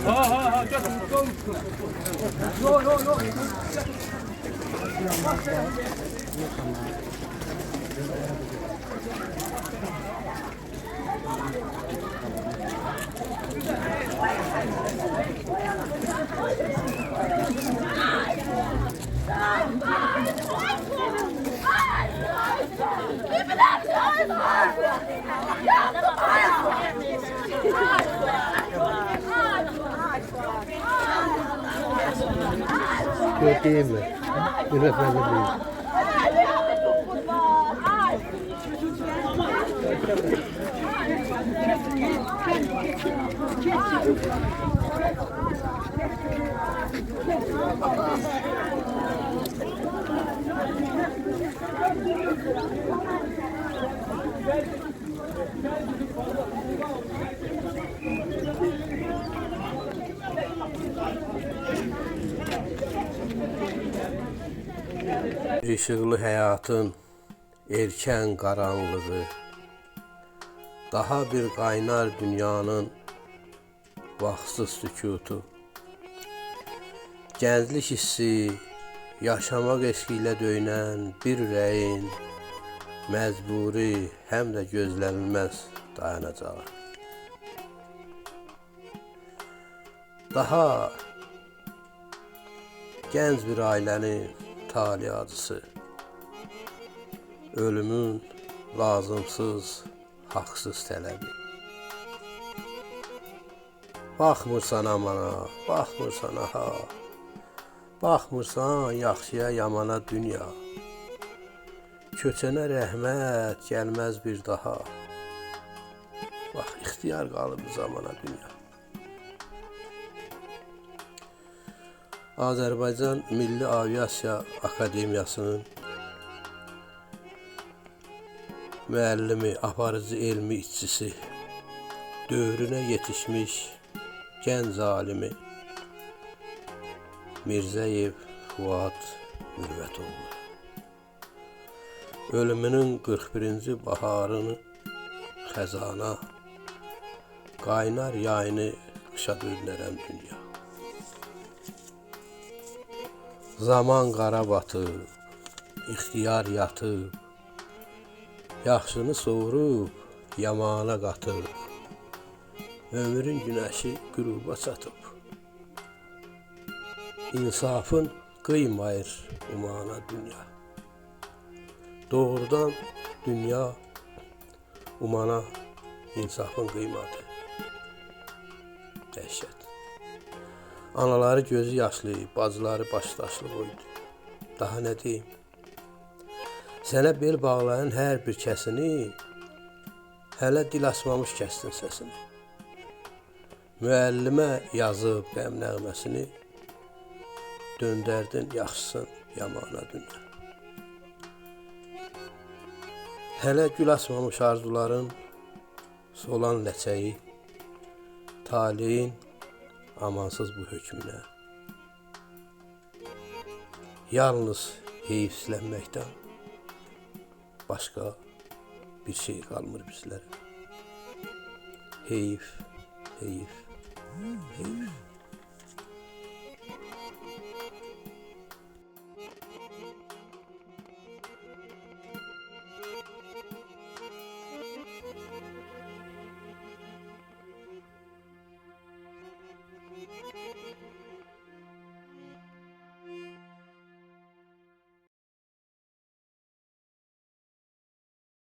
Ha, gel. Yo. Gördüğüm mi? Yönetmenlik değil. Işıqlı həyatın erkən qaranlığı, daha bir qaynar dünyanın vaxtsız sükutu, gənclik hissi, yaşamaq eşqi ilə döynən bir ürəyin məcburi, həm də gözlənilməz dayanacağı. Daha gənc bir ailənin tali acısı, ölümün lazımsız, haqsız tələbi. Baxmırsan amana, baxmırsan aha, baxmırsan yaxşıya yamana dünya. Köçənə rəhmət gəlməz bir daha. Bax, ixtiyar qalıb zamana dünya. Azərbaycan Milli Aviasiya Akademiyasının müəllimi, aparıcı elmi işçisi, dövrünə yetişmiş gənc alimi Mirzəyev Fuad Mürvətoğlu. Ölümünün 41-ci baharını xəzana, qaynar yayını qışa döndərən dünya. Zaman qara batıb, ixtiyar yatıb, yaxşını soğurub, yamana qatıb, ömrün günəşi qüruba çatıb. İnsafın qıymayır umana dünya. Doğrudan dünya umana insafın qıymadı. Dəhşət. Anaları gözü yaşlı, bacıları başdaşlı qoydu. Daha nə deyim? Sənə bel bağlayan hər bir kəsini, hələ dil açmamış kəsdin səsini. Müəllimə yazıb qəm nəğməsini, döndərdin yaxşısın yamana dünya. Hələ gül açmamış arzuların, solan ləçəyi, taleyin amansız bu hökmünə. Yalnız heyfslənməkdən başqa bir şey qalmır bizlərə. Heyf, heyf, heyf.